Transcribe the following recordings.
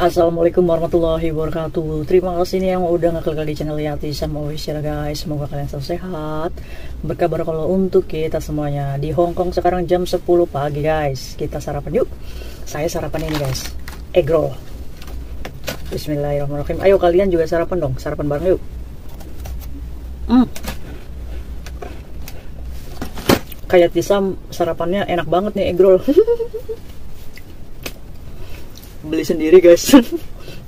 Assalamualaikum warahmatullahi wabarakatuh. Terima kasih nih yang udah ngeklik di channel Yati sama Official guys. Semoga kalian selalu sehat, berkabar kalau untuk kita semuanya. Di Hong Kong sekarang jam 10 pagi guys. Kita sarapan yuk. Saya sarapan ini guys, egg roll. Bismillahirrahmanirrahim. Ayo kalian juga sarapan dong, sarapan bareng yuk. Kayak Tisam sarapannya enak banget nih egg roll. Beli sendiri guys.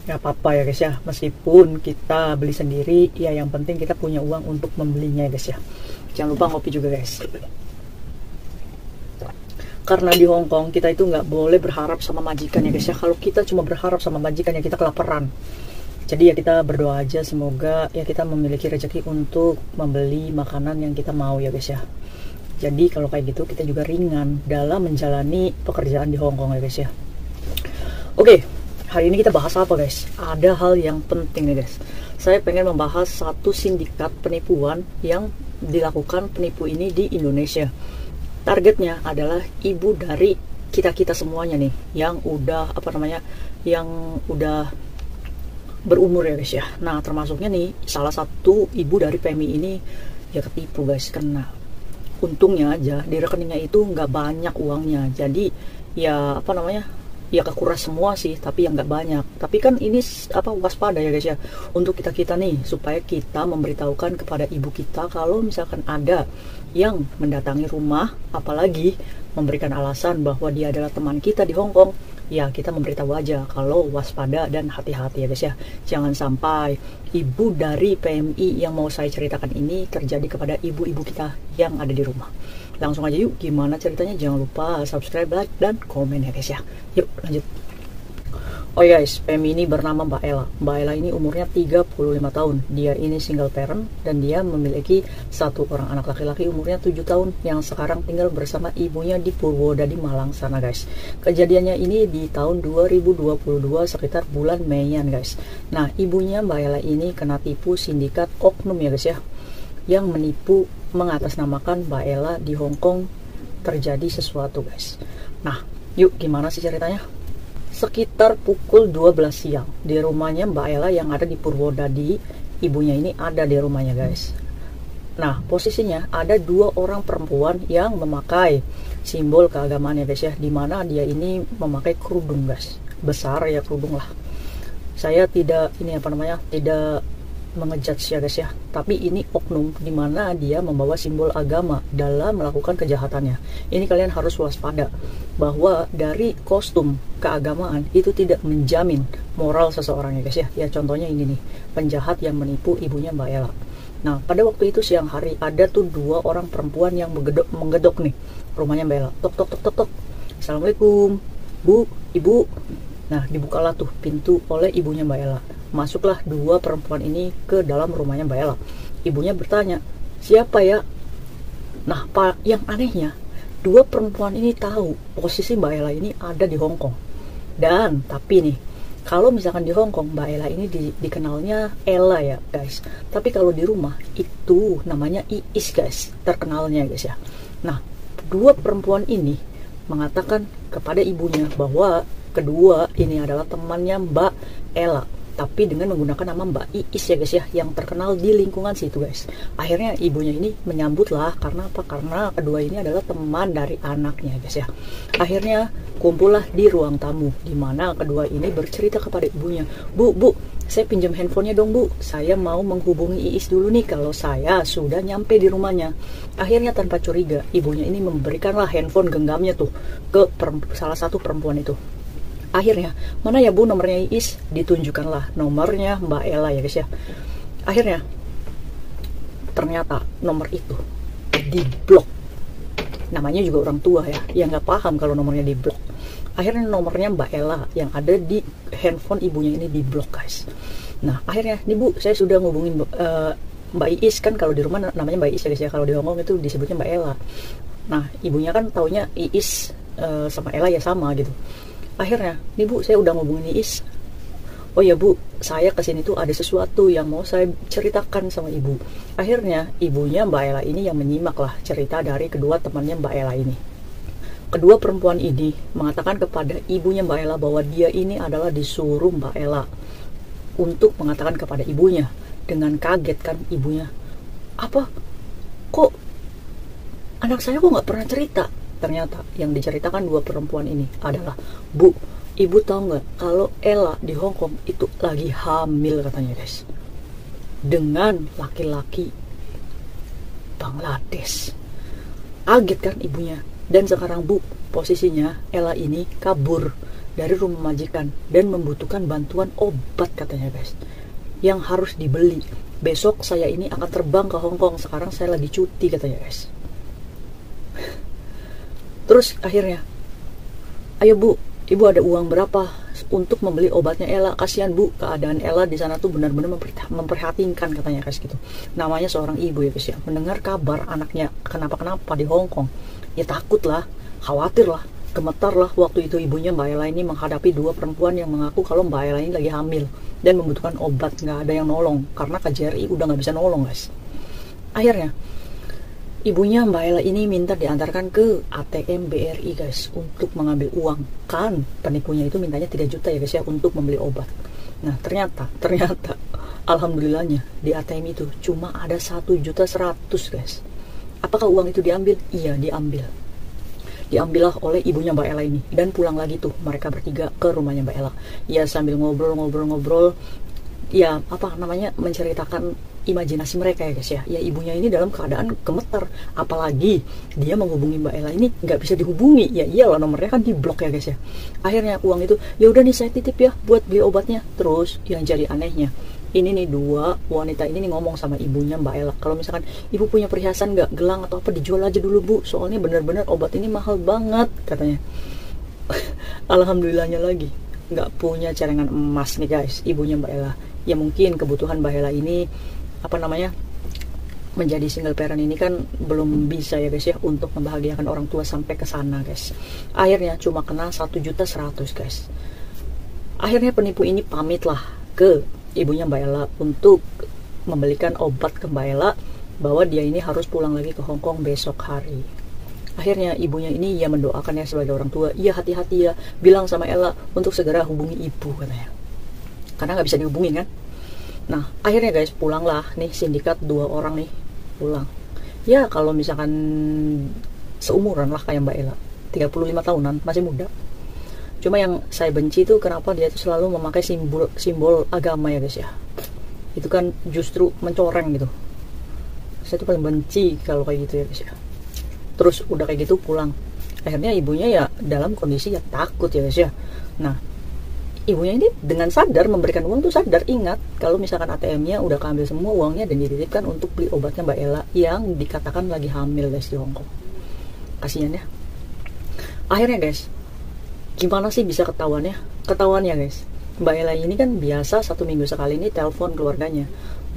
Gak apa-apa ya guys ya, meskipun kita beli sendiri ya, yang penting kita punya uang untuk membelinya guys ya. Jangan lupa ngopi juga guys, karena di Hong Kong kita itu nggak boleh berharap sama majikan ya guys ya. Kalau kita cuma berharap sama majikan ya kita kelaparan. Jadi ya kita berdoa aja semoga ya kita memiliki rezeki untuk membeli makanan yang kita mau ya guys ya. Jadi kalau kayak gitu kita juga ringan dalam menjalani pekerjaan di Hong Kong ya guys ya. Oke, hari ini kita bahas apa guys? Ada hal yang penting nih guys. Saya pengen membahas satu sindikat penipuan yang dilakukan penipu ini di Indonesia. Targetnya adalah ibu dari kita-kita semuanya nih, yang udah yang udah berumur ya guys ya. Nah, termasuknya nih salah satu ibu dari PMI ini ya ketipu guys, karena untungnya aja di rekeningnya itu nggak banyak uangnya. Jadi ya ya kekuras semua sih, tapi yang nggak banyak. Tapi kan ini waspada ya guys ya, untuk kita nih, supaya kita memberitahukan kepada ibu kita kalau misalkan ada yang mendatangi rumah, apalagi memberikan alasan bahwa dia adalah teman kita di Hong Kong, ya kita memberitahu aja kalau waspada dan hati-hati ya guys ya. Jangan sampai ibu dari PMI yang mau saya ceritakan ini terjadi kepada ibu-ibu kita yang ada di rumah. Langsung aja yuk, gimana ceritanya? Jangan lupa subscribe, like, dan komen ya guys ya. Yuk lanjut. Oh guys, PMI ini bernama Mbak Ella. Mbak Ella ini umurnya 35 tahun. Dia ini single parent dan dia memiliki satu orang anak laki-laki umurnya 7 tahun yang sekarang tinggal bersama ibunya di Purwodadi, Malang sana guys. Kejadiannya ini di tahun 2022 sekitar bulan Meian guys. Nah, ibunya Mbak Ella ini kena tipu sindikat oknum ya guys ya, yang menipu mengatasnamakan Mbak Ella di Hong Kong. Terjadi sesuatu guys. Nah, yuk gimana sih ceritanya? Sekitar pukul 12 siang di rumahnya Mbak Ella yang ada di Purwodadi, ibunya ini ada di rumahnya guys. Nah, posisinya ada dua orang perempuan yang memakai simbol keagamaan ya guys ya, dimana dia ini memakai kerudung guys, besar ya kerudung lah. Saya tidak tidak mengejudge ya guys ya, tapi ini oknum dimana dia membawa simbol agama dalam melakukan kejahatannya. Ini kalian harus waspada bahwa dari kostum keagamaan itu tidak menjamin moral seseorang ya guys ya. Ya contohnya ini nih, penjahat yang menipu ibunya Mbak Ella. Nah, pada waktu itu siang hari ada tuh dua orang perempuan yang menggedok nih rumahnya Mbak Ella. Tok tok tok tok tok. Assalamualaikum bu, ibu. Nah, dibukalah tuh pintu oleh ibunya Mbak Ella. Masuklah dua perempuan ini ke dalam rumahnya Mbak Ella. Ibunya bertanya, siapa ya? Nah, yang anehnya, dua perempuan ini tahu posisi Mbak Ella ini ada di Hong Kong. Dan, tapi nih, kalau misalkan di Hong Kong, Mbak Ella ini dikenalnya Ella ya guys. Tapi kalau di rumah, itu namanya Iis guys, terkenalnya guys ya. Nah, dua perempuan ini mengatakan kepada ibunya bahwa kedua ini adalah temannya Mbak Ella, tapi dengan menggunakan nama Mbak Iis ya guys ya, yang terkenal di lingkungan situ guys. Akhirnya ibunya ini menyambut lah, karena apa? Karena kedua ini adalah teman dari anaknya guys ya. Akhirnya kumpullah di ruang tamu, dimana kedua ini bercerita kepada ibunya, bu, saya pinjam handphonenya dong bu, saya mau menghubungi Iis dulu nih kalau saya sudah nyampe di rumahnya. Akhirnya tanpa curiga, ibunya ini memberikanlah handphone genggamnya tuh ke salah satu perempuan itu. Akhirnya, mana ya bu nomornya Iis? Ditunjukkanlah nomornya Mbak Ella ya guys ya. Akhirnya, ternyata nomor itu diblok. Namanya juga orang tua ya, yang nggak paham kalau nomornya diblok. Akhirnya nomornya Mbak Ella yang ada di handphone ibunya ini diblok guys. Nah, akhirnya, nih bu, saya sudah ngubungin Mbak Iis, kan kalau di rumah namanya Mbak Iis ya guys ya. Kalau di Hong Kong itu disebutnya Mbak Ella. Nah, ibunya kan taunya Iis sama Ella ya sama gitu. Akhirnya, nih bu, saya udah ngubungin Iis. Oh ya bu, saya kesini tuh ada sesuatu yang mau saya ceritakan sama ibu. Akhirnya, ibunya Mbak Ella ini yang menyimak lah cerita dari kedua temannya Mbak Ella ini. kedua perempuan ini mengatakan kepada ibunya Mbak Ella bahwa dia ini adalah disuruh Mbak Ella untuk mengatakan kepada ibunya. Dengan kaget kan ibunya, apa kok anak saya kok nggak pernah cerita. Ternyata yang diceritakan dua perempuan ini adalah, Bu, ibu tahu nggak kalau Ella di Hong Kong itu lagi hamil katanya guys, dengan laki-laki Bangladesh. Kaget kan ibunya. Dan sekarang Bu, posisinya Ella ini kabur dari rumah majikan dan membutuhkan bantuan obat katanya guys, yang harus dibeli. Besok saya ini akan terbang ke Hong Kong, sekarang saya lagi cuti katanya guys. Terus akhirnya, ayo Bu, ibu ada uang berapa untuk membeli obatnya Ella? Kasihan Bu, keadaan Ella di sana tuh benar-benar memprihatinkan katanya guys gitu. Namanya seorang ibu ya guys ya, mendengar kabar anaknya kenapa-kenapa di Hong Kong, ya takut lah, khawatir lah, gemetar lah. Waktu itu ibunya Mbak Ella ini menghadapi dua perempuan yang mengaku kalau Mbak Ella ini lagi hamil dan membutuhkan obat. Nggak ada yang nolong karena KJRI udah nggak bisa nolong guys. Akhirnya ibunya Mbak Ella ini minta diantarkan ke ATM BRI guys untuk mengambil uang. Kan penipunya itu mintanya 3 juta ya guys ya untuk membeli obat. Nah ternyata alhamdulillahnya di ATM itu cuma ada 1.100.000 guys. Apakah uang itu diambil? Iya, diambillah oleh ibunya Mbak Ella ini. Dan pulang lagi tuh mereka bertiga ke rumahnya Mbak Ella. Ya sambil ngobrol-ngobrol, ya apa namanya, menceritakan imajinasi mereka ya guys ya. Ya ibunya ini dalam keadaan gemetar, apalagi dia menghubungi Mbak Ella ini nggak bisa dihubungi. Ya iyalah, nomornya kan diblok ya guys ya. Akhirnya uang itu, ya udah nih saya titip ya buat beli obatnya. Terus yang jadi anehnya, ini nih dua wanita ini nih ngomong sama ibunya Mbak Ella, kalau misalkan ibu punya perhiasan nggak, gelang atau apa, dijual aja dulu Bu, soalnya benar-benar obat ini mahal banget katanya. Alhamdulillahnya lagi nggak punya celengan emas nih guys ibunya Mbak Ella. Ya mungkin kebutuhan Mbak Ella ini apa namanya, menjadi single parent ini kan belum bisa ya guys ya untuk membahagiakan orang tua sampai ke sana guys. Akhirnya cuma kena 1.100.000 guys. Akhirnya penipu ini pamit lah ke ibunya Mbak Ella untuk membelikan obat ke Mbak Ella bahwa dia ini harus pulang lagi ke Hong Kong besok hari. Akhirnya ibunya ini ya mendoakan ya sebagai orang tua, iya hati-hati ya, bilang sama Ella untuk segera hubungi ibu katanya, karena nggak bisa dihubungin kan. Nah akhirnya guys pulanglah nih sindikat 2 orang nih pulang. Ya kalau misalkan seumuran lah kayak Mbak Ella, 35 tahunan, masih muda. Cuma yang saya benci itu kenapa dia itu selalu memakai simbol agama ya guys ya. Itu kan justru mencoreng gitu. Saya tuh paling benci kalau kayak gitu ya guys ya. Terus udah kayak gitu pulang. Akhirnya ibunya ya dalam kondisi ya takut ya guys ya. Nah ibunya ini dengan sadar memberikan uang tuh, sadar ingat kalau misalkan ATM-nya udah keambil semua uangnya dan dititipkan untuk beli obatnya Mbak Ella yang dikatakan lagi hamil guys di Hong Kong. Kasihan ya. Akhirnya guys, gimana sih bisa ketahuan ya? Ketahuannya guys, Mbak Ella ini kan biasa 1 minggu sekali ini telepon keluarganya.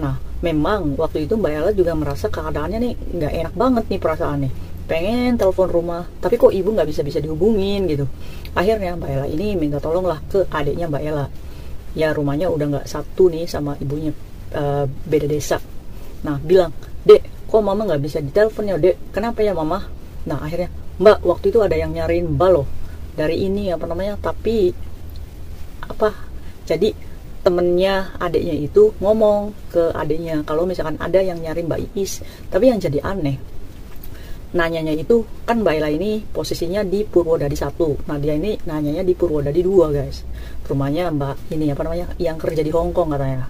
Nah memang waktu itu Mbak Ella juga merasa keadaannya nih nggak enak banget nih perasaannya, pengen telepon rumah tapi kok ibu nggak bisa dihubungin gitu. Akhirnya Mbak Ella ini minta tolong lah ke adiknya Mbak Ella. Ya rumahnya udah nggak satu nih sama ibunya, beda desa. Nah bilang, Dek kok mama nggak bisa ditelepon ya Dek, kenapa ya mama? Nah akhirnya, Mbak waktu itu ada yang nyariin Mbak loh dari ini apa namanya, tapi apa, jadi temennya adiknya itu ngomong ke adiknya kalau misalkan ada yang nyari Mbak Iis. Tapi yang jadi aneh, nanyanya itu kan Mbak Ella ini posisinya di Purwodadi 1. Nah dia ini nanyanya di Purwodadi 2 guys. Rumahnya Mbak ini apa namanya, yang kerja di Hong Kong katanya,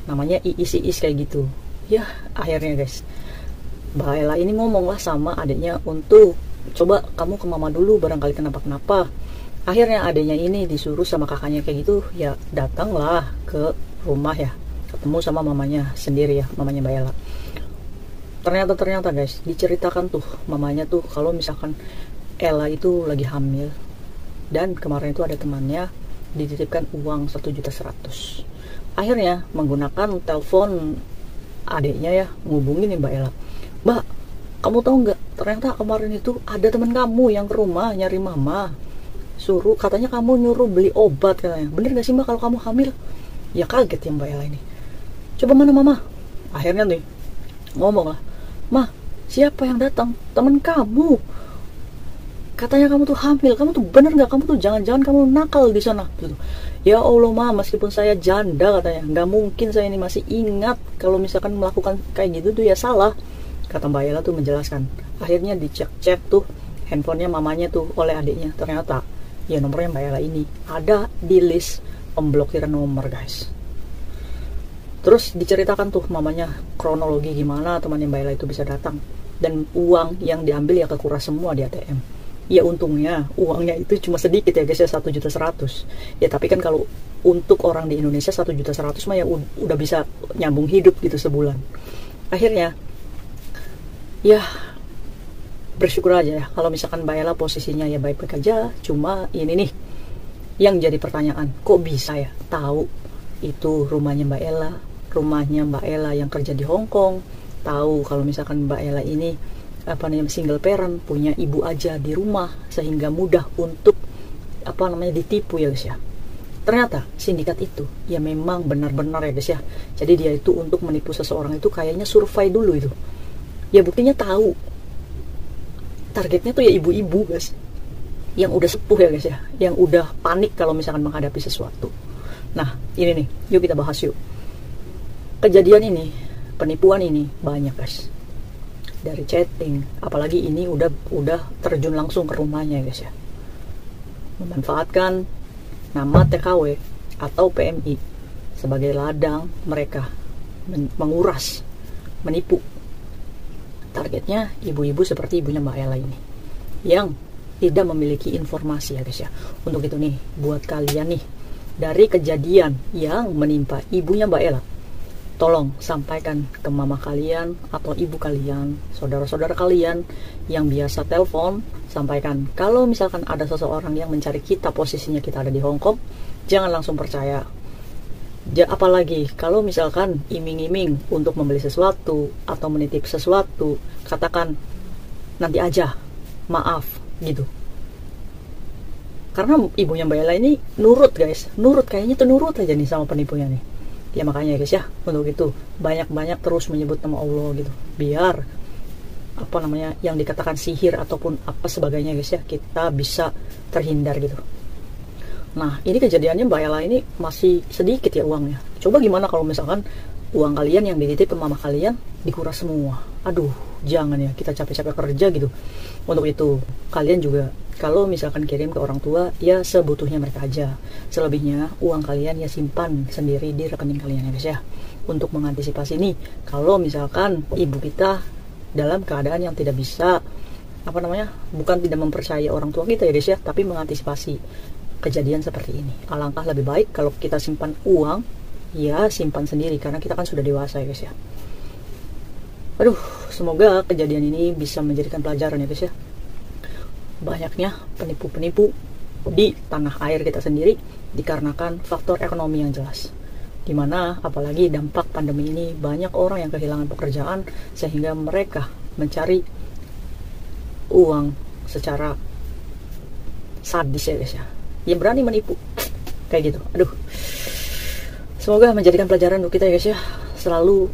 namanya Iis kayak gitu ya. Akhirnya guys Mbak Ella ini ngomong lah sama adiknya untuk coba kamu ke mama dulu barangkali kenapa-kenapa. Akhirnya adiknya ini disuruh sama kakaknya kayak gitu ya, datanglah ke rumah ya, ketemu sama mamanya sendiri ya, mamanya Mbak Ella. Ternyata guys diceritakan tuh mamanya tuh kalau misalkan Ella itu lagi hamil dan kemarin itu ada temannya dititipkan uang 1.100.000. Akhirnya menggunakan telepon adiknya ya, ngubungin nih Mbak Ella. Mbak, kamu tahu nggak, ternyata kemarin itu ada teman kamu yang ke rumah nyari mama, suruh katanya kamu nyuruh beli obat katanya. Bener gak sih Mbak kalau kamu hamil? Ya kaget ya Mbak Ella ini. Coba mana mama? Akhirnya nih ngomong lah, Mah siapa yang datang? Teman kamu. katanya kamu tuh hamil, kamu tuh bener nggak, kamu tuh jangan-jangan kamu nakal di sana gitu. Ya Allah ma, meskipun saya janda katanya, nggak mungkin saya ini masih ingat kalau misalkan melakukan kayak gitu tuh ya salah, kata Mbak Ella tuh menjelaskan. Akhirnya dicek-cek tuh handphonenya mamanya tuh oleh adiknya, ternyata ya nomornya Mbak Ella ini ada di list pemblokiran nomor guys. Terus diceritakan tuh mamanya kronologi gimana temannya Mbak Ella itu bisa datang, dan uang yang diambil ya kekuras semua di ATM. Ya untungnya uangnya itu cuma sedikit ya guys ya, 1.100.000. Ya tapi kan kalau untuk orang di Indonesia 1.100.000 mah ya udah bisa nyambung hidup gitu sebulan. Akhirnya ya bersyukur aja ya kalau misalkan Mbak Ella posisinya ya baik-baik aja. Cuma ini nih yang jadi pertanyaan, kok bisa ya tahu itu rumahnya Mbak Ella yang kerja di Hong Kong, tahu kalau misalkan Mbak Ella ini single parent, punya ibu aja di rumah, sehingga mudah untuk ditipu ya guys ya. Ternyata sindikat itu ya memang benar-benar ya guys ya. Jadi dia itu untuk menipu seseorang itu kayaknya survei dulu itu. Ya buktinya tahu targetnya tuh ya ibu-ibu guys, yang udah sepuh ya guys ya, yang udah panik kalau misalkan menghadapi sesuatu. Nah ini nih, yuk kita bahas yuk. Kejadian ini, penipuan ini banyak guys, dari chatting, apalagi ini udah terjun langsung ke rumahnya guys ya, memanfaatkan nama TKW atau PMI sebagai ladang mereka menguras, menipu. Targetnya ibu-ibu seperti ibunya Mbak Ella ini yang tidak memiliki informasi ya guys ya. Untuk itu nih, buat kalian nih, dari kejadian yang menimpa ibunya Mbak Ella, tolong sampaikan ke mama kalian atau ibu kalian, saudara-saudara kalian yang biasa telepon, sampaikan kalau misalkan ada seseorang yang mencari kita, posisinya kita ada di Hong Kong, jangan langsung percaya. Apalagi kalau misalkan iming-iming untuk membeli sesuatu atau menitip sesuatu, katakan nanti aja, maaf gitu. Karena ibunya Mbak Ella ini nurut guys, kayaknya tuh nurut aja nih sama penipunya nih. Ya makanya guys ya, untuk itu banyak-banyak terus menyebut nama Allah gitu, biar yang dikatakan sihir ataupun apa sebagainya guys ya, kita bisa terhindar gitu. Nah ini kejadiannya Mbak Ella ini masih sedikit ya uangnya. Coba gimana kalau misalkan uang kalian yang dititip ke mama kalian dikuras semua? Aduh, jangan ya, kita capek-capek kerja gitu. Untuk itu kalian juga kalau misalkan kirim ke orang tua, ya sebutuhnya mereka aja. Selebihnya uang kalian ya simpan sendiri di rekening kalian ya guys ya, untuk mengantisipasi nih kalau misalkan ibu kita dalam keadaan yang tidak bisa bukan tidak mempercayai orang tua kita ya guys ya, tapi mengantisipasi kejadian seperti ini. Alangkah lebih baik kalau kita simpan uang, ya simpan sendiri, karena kita kan sudah dewasa ya guys ya. Aduh, semoga kejadian ini bisa menjadikan pelajaran ya guys ya. Banyaknya penipu-penipu di tanah air kita sendiri dikarenakan faktor ekonomi yang jelas, dimana apalagi dampak pandemi ini banyak orang yang kehilangan pekerjaan sehingga mereka mencari uang secara sadis ya guys ya, yang berani menipu kayak gitu. Aduh, semoga menjadikan pelajaran untuk kita ya guys ya. Selalu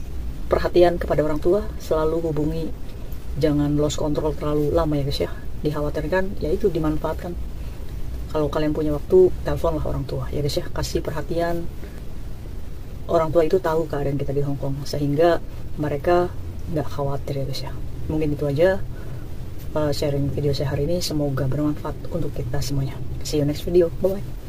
perhatian kepada orang tua, selalu hubungi, jangan lost control terlalu lama ya guys ya. Dikhawatirkan yaitu dimanfaatkan. Kalau kalian punya waktu, teleponlah orang tua ya guys ya, kasih perhatian. Orang tua itu tahu keadaan kita di Hong Kong sehingga mereka nggak khawatir ya guys ya. Mungkin itu aja sharing video saya hari ini, semoga bermanfaat untuk kita semuanya. See you next video, bye bye.